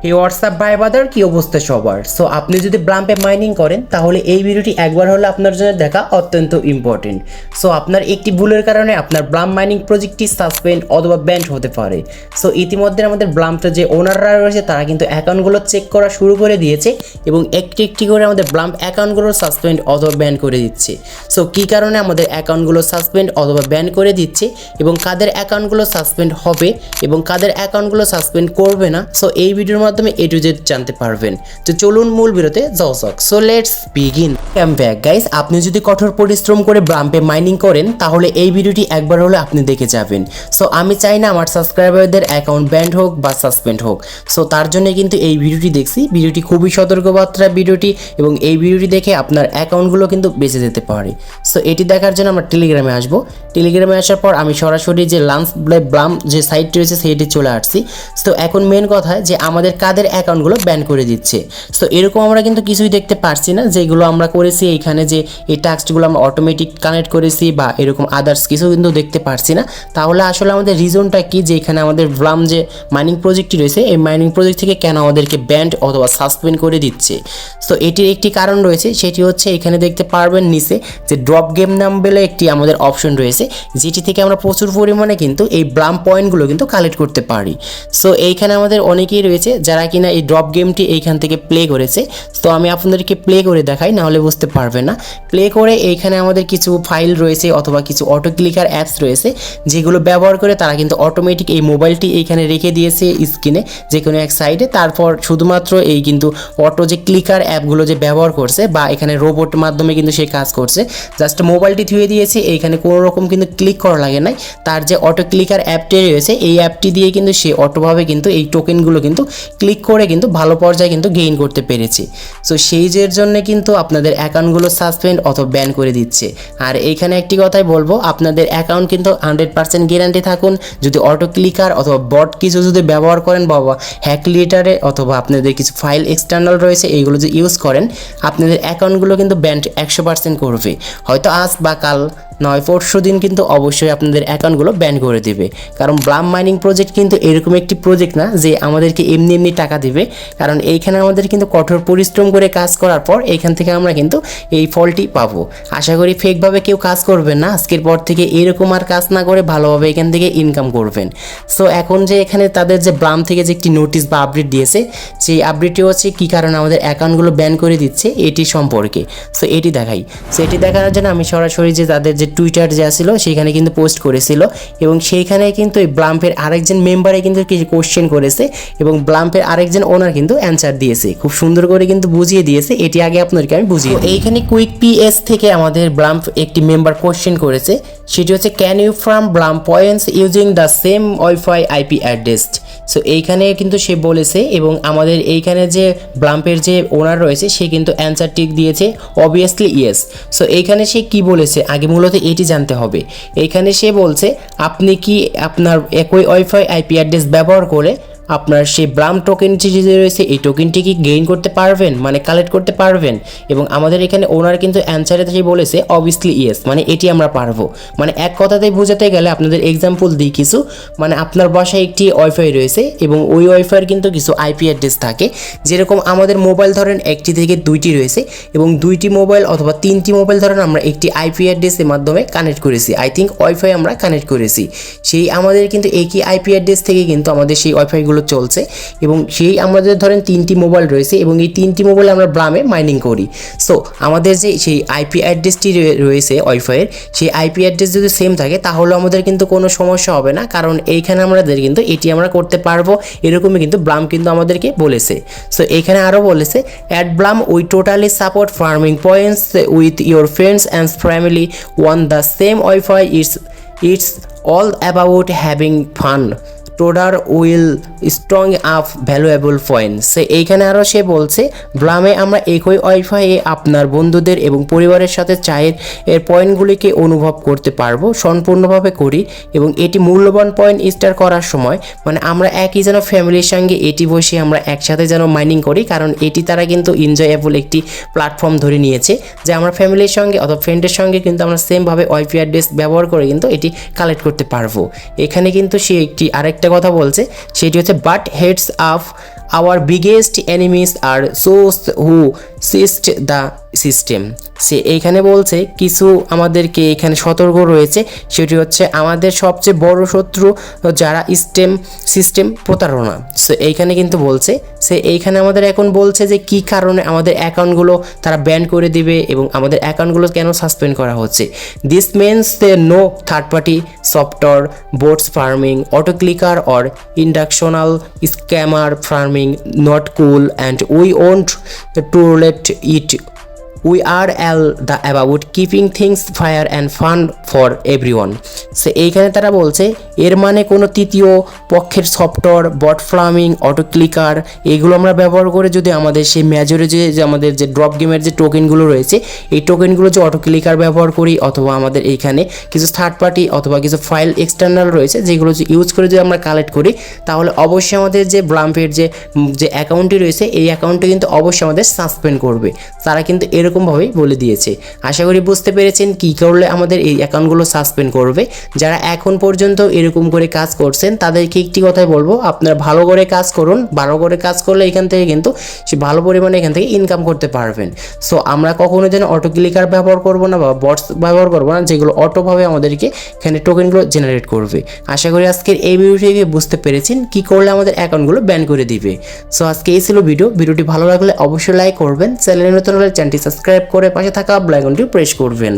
এই হোয়াটসঅ্যাপ ভাই বাদার কি অবস্থা সবার। সো আপনি যদি ব্লাম্পে মাইনিং করেন তাহলে এই ভিডিওটি একবার হলে আপনার জন্য দেখা অত্যন্ত ইম্পর্টেন্ট। সো আপনার একটি ভুলের কারণে আপনার ব্লাম্প মাইনিং প্রজেক্টটি সাসপেন্ড অথবা ব্যান্ড হতে পারে। সো ইতিমধ্যে আমাদের ব্লাম্পের যে ওনাররা রয়েছে তারা কিন্তু অ্যাকাউন্টগুলো চেক করা শুরু করে দিয়েছে এবং একটি একটি করে আমাদের ব্লাম্প অ্যাকাউন্টগুলো সাসপেন্ড অথবা ব্যান করে দিচ্ছে। সো কী কারণে আমাদের অ্যাকাউন্টগুলো সাসপেন্ড অথবা ব্যান করে দিচ্ছে এবং কাদের অ্যাকাউন্টগুলো সাসপেন্ড হবে এবং কাদের অ্যাকাউন্টগুলো সাসপেন্ড করবে না, সো এই ভিডিওর মাধ্যমে A to Z জানতে পারবেন। তো চলুন মূল ভিডিওতে যাওয়া যাক। So let's begin. Come back guys, আপনি যদি কঠোর পরিশ্রম করে ব্লাম্পে মাইনিং করেন তাহলে এই ভিডিওটি একবার হলে আপনি দেখে যাবেন। সো আমি চাই না আমার সাবস্ক্রাইবারদের অ্যাকাউন্ট ব্যান্ড হোক বা সাসপেন্ড হোক। সো তার জন্য কিন্তু এই ভিডিওটি দেখছি। ভিডিওটি খুবই সতর্কবার্তা ভিডিওটি, এবং এই ভিডিওটি দেখে আপনার অ্যাকাউন্টগুলো কিন্তু বেঁচে যেতে পারে। সো এটি দেখার জন্য আমরা টেলিগ্রামে আসবো। টেলিগ্রামে আসার পর আমি সরাসরি যে লাঞ্চ ব্লাম্প যে সাইটটি রয়েছে সেইটি চলে আসছি। সো এখন মেন কথা যে আমাদের কাদের অ্যাকাউন্টগুলো ব্যান করে দিচ্ছে। সো এরকম আমরা কিন্তু কিছুই দেখতে পারছি না যেগুলো আমরা করেছি এইখানে, যে এই টাস্কগুলো আমরা অটোমেটিক কানেক্ট করেছি বা এরকম আদার্স কিছু কিন্তু দেখতে পারছি না। তাহলে আসলে আমাদের রিজনটা কি যে এখানে আমাদের ব্লাম্প যে মাইনিং প্রজেক্টটি রয়েছে এই মাইনিং প্রজেক্ট থেকে কেন আমাদেরকে ব্যান্ড অথবা সাসপেন্ড করে দিচ্ছে। সো এটির একটি কারণ রয়েছে, সেটি হচ্ছে এখানে দেখতে পারবেন নিচে যে ড্রপ গেম নাম বলে একটি আমাদের অপশন রয়েছে, যেটি থেকে আমরা প্রচুর পরিমাণে কিন্তু এই ব্লাম্প পয়েন্টগুলো কিন্তু কালেক্ট করতে পারি। সো এইখানে আমাদের অনেকেই রয়েছে যারা কিনা এই ড্রপ গেমটি এইখান থেকে প্লে করেছে। তো আমি আপনাদেরকে প্লে করে দেখাই, নাহলে বুঝতে পারবে না। প্লে করে এইখানে আমাদের কিছু ফাইল রয়েছে অথবা কিছু অটো ক্লিকার অ্যাপস রয়েছে যেগুলো ব্যবহার করে তারা কিন্তু অটোমেটিক এই মোবাইলটি এইখানে রেখে দিয়েছে স্ক্রিনে যে কোনো এক সাইডে। তারপর শুধুমাত্র এই কিন্তু অটো যে ক্লিকার অ্যাপগুলো যে ব্যবহার করছে বা এখানে রোবট মাধ্যমে কিন্তু সে কাজ করছে। জাস্ট মোবাইলটি ধুয়ে দিয়েছে, এইখানে কোনো রকম কিন্তু ক্লিক করা লাগে নাই। তার যে অটো ক্লিকার অ্যাপটি রয়েছে এই অ্যাপটি দিয়ে কিন্তু সে অটোভাবে কিন্তু এই টোকেনগুলো কিন্তু ক্লিক করে কিন্তু ভালো পর্যায়ে কিন্তু গেইন করতে পেরেছে। সো সেইজের জন্য কিন্তু আপনাদের অ্যাকাউন্টগুলো সাসপেন্ড অথবা ব্যান করে দিচ্ছে। আর এইখানে একটি কথাই বলবো, আপনাদের অ্যাকাউন্ট কিন্তু 100% গ্যারান্টি থাকুন। যদি অটো ক্লিকার অথবা বট কিছু যদি ব্যবহার করেন বা হ্যাক লিটারে অথবা আপনাদের কিছু ফাইল এক্সটার্নাল রয়েছে এইগুলো যে ইউজ করেন, আপনাদের অ্যাকাউন্টগুলো কিন্তু ব্যান্ড 100% করবে। হয়তো আজ বা কাল নয় পরশু দিন কিন্তু অবশ্যই আপনাদের অ্যাকাউন্টগুলো ব্যান করে দিবে। কারণ ব্লাম্প মাইনিং প্রজেক্ট কিন্তু এরকম একটি প্রজেক্ট না যে আমাদেরকে এমনি এমনি টাকা দিবে। কারণ এইখানে আমাদের কিন্তু কঠোর পরিশ্রম করে কাজ করার পর এইখান থেকে আমরা কিন্তু এই ফলটি পাবো। আশা করি ফেকভাবে কেউ কাজ করবেন না, আজকের পর থেকে এরকম আর কাজ না করে ভালোভাবে এখান থেকে ইনকাম করবেন। সো এখন যে এখানে তাদের যে ব্লাম্প থেকে যে একটি নোটিশ বা আপডেট দিয়েছে, সেই আপডেটটি হচ্ছে কী কারণে আমাদের অ্যাকাউন্টগুলো ব্যান করে দিচ্ছে এটি সম্পর্কে। সো এটি দেখাই। সো এটি দেখানোর জন্য আমি সরাসরি যে তাদের যে টুইটার যে ছিল সেখানে কিন্তু পোস্ট করেছিল এবং সেইখানে কিন্তু এই ব্লাম্পের আরেকজন মেম্বারে কিন্তু কিছু কোশ্চেন করেছে এবং ব্লাম্পের আরেকজন ওনার কিন্তু অ্যান্সার দিয়েছে, খুব সুন্দর করে কিন্তু বুঝিয়ে দিয়েছে। এটি আগে আপনাদেরকে আমি বুঝিয়ে দিই। এইখানে কুইক পিএস থেকে আমাদের ব্লাম্প একটি মেম্বার কোশ্চেন করেছে, সেটি হচ্ছে can you farm Blum points using the same WiFi IP address. So এইখানে কিন্তু সে বলেছে এবং আমাদের এইখানে যে ব্লাম্পের যে ওনার রয়েছে সে কিন্তু অ্যান্সার টিক দিয়েছে অবভিয়াসলি ইয়েস। সো এইখানে সে কি বলেছে আগে মূলত এটি জানতে হবে। এইখানে সে বলছে আপনি কি আপনার একই ওয়াইফাই আইপি অ্যাড্রেস ব্যবহার করে আপনার সেই ব্লাম্প টোকেনটি যে রয়েছে এই টোকেনটি কি গেইন করতে পারবেন, মানে কালেক্ট করতে পারবেন। এবং আমাদের এখানে ওনার কিন্তু অ্যান্সারে সে বলেছে অবভিয়াসলি ইয়েস, মানে এটি আমরা পারবো। মানে এক কথাতেই বোঝাতে গেলে আপনাদের এক্সাম্পল দিই কিছু, মানে আপনার বাসায় একটি ওয়াইফাই রয়েছে এবং ওই ওয়াইফাইয়ের কিন্তু কিছু আইপি অ্যাড্রেস থাকে। যেরকম আমাদের মোবাইল ধরেন একটি থেকে দুইটি রয়েছে এবং দুইটি মোবাইল অথবা তিনটি মোবাইল ধরেন আমরা একটি আইপি অ্যাড্রেসের মাধ্যমে কানেক্ট করেছি, আই থিঙ্ক ওয়াইফাই আমরা কানেক্ট করেছি। সেই আমাদের কিন্তু একই আইপি অ্যাড্রেস থেকে কিন্তু আমাদের সেই ওয়াইফাইগুলো চলছে এবং সেই আমাদের ধরেন তিনটি মোবাইল রয়েছে এবং এই তিনটি মোবাইল আমরা ব্লামে মাইনিং করি। সো আমাদের যে সেই আইপি অ্যাড্রেসটি রয়েছে ওয়াইফাইয়ের, সেই আইপি অ্যাড্রেস যদি সেম থাকে তাহলে আমাদের কিন্তু কোনো সমস্যা হবে না, কারণ এইখানে আমাদের কিন্তু এটি আমরা করতে পারবো। এরকমই কিন্তু ব্লাম কিন্তু আমাদেরকে বলেছে। সো এখানে আরও বলেছে at Blum we totally support farming points with your friends and family on the same WiFi it's all about having fun together will strong up valuable points. এইখানে আরও সে বলছে ব্লামে আমরা একই ওয়াইফাইয়ে আপনার বন্ধুদের এবং পরিবারের সাথে চায়ের পয়েন্টগুলিকে অনুভব করতে পারবো, সম্পূর্ণভাবে করি এবং এটি মূল্যবান পয়েন্ট স্টার করার সময় মানে আমরা একই যেন ফ্যামিলির সঙ্গে এটি বসে আমরা একসাথে যেন মাইনিং করি, কারণ এটি তারা কিন্তু এনজয়েবল একটি প্ল্যাটফর্ম ধরে নিয়েছে যে আমরা ফ্যামিলির সঙ্গে অথবা ফ্রেন্ডের সঙ্গে কিন্তু আমরা সেমভাবে ওয়াইফাই অ্যাড্রেস ব্যবহার করে কিন্তু এটি কালেক্ট করতে পারবো। এখানে কিন্তু সে একটি আরেকটা কথা বলছে, সেটি হচ্ছে but heads up our biggest enemies are সোস হু সিস্ট দ্য সিস্টেম। সে এইখানে বলছে কিছু আমাদেরকে এখানে সতর্ক রয়েছে, সেটি হচ্ছে আমাদের সবচেয়ে বড় শত্রু যারা সিস্টেম প্রতারণা। সো এইখানে কিন্তু বলছে সে এইখানে আমাদের এখন বলছে যে কি কারণে আমাদের অ্যাকাউন্টগুলো তারা ব্যান করে দিবে এবং আমাদের অ্যাকাউন্টগুলো কেন সাসপেন্ড করা হচ্ছে। This means they no third party software bots farming auto clicker or inductional scammer farming not cool and we won't to let it we are all the about keeping things fair and fun for everyone. সে এইখানে তারা বলছে এর মানে কোনো তৃতীয় পক্ষের software bot farming auto clicker এগুলো আমরা ব্যবহার করে যদি আমাদের সেই মেজরে যে আমাদের যে ড্রপ গেমের যে টোকেনগুলো রয়েছে এই টোকেনগুলো যে অটো ক্লিকার ব্যবহার করি অথবা আমাদের এইখানে কিছু থার্ড পার্টি অথবা কিছু ফাইল এক্সটার্নাল রয়েছে যেগুলো যে ইউজ করে যদি আমরা কালেক্ট করি তাহলে অবশ্যই আমাদের যে ব্লাম্পের যে অ্যাকাউন্টটি রয়েছে এই অ্যাকাউন্টটি কিন্তু অবশ্যই আমাদের সাসপেন্ড করবে। তারা কিন্তু এরকমভাবেই বলে দিয়েছে। আশা করি বুঝতে পেরেছেন কী করলে আমাদের এই অ্যাকাউন্টগুলো সাসপেন্ড করবে। যারা এখন পর্যন্ত এরকম করে কাজ করছেন তাদেরকে একটি কথাই বলবো, আপনারা ভালো করে কাজ করুন। ভালো করে কাজ করলে এখান থেকে কিন্তু সে ভালো পরিমাণে এখান থেকে ইনকাম করতে পারবেন। সো আমরা কখনো যেন অটো ক্লিকার ব্যবহার করবো না বা বটস ব্যবহার করবো না যেগুলো অটোভাবে আমাদেরকে এখানে টোকেনগুলো জেনারেট করবে। আশা করি আজকের এই ভিডিও থেকে বুঝতে পেরেছেন কী করলে আমাদের অ্যাকাউন্টগুলো ব্যান করে দিবে। সো আজকে এই ছিল ভিডিওটি ভালো লাগলে অবশ্যই লাইক করবেন, চ্যানেলে নতুন হলে চ্যানেলটি সাবস্ক্রাইব করে পাশে থাকা বেল আইকনটি প্রেস করবেন।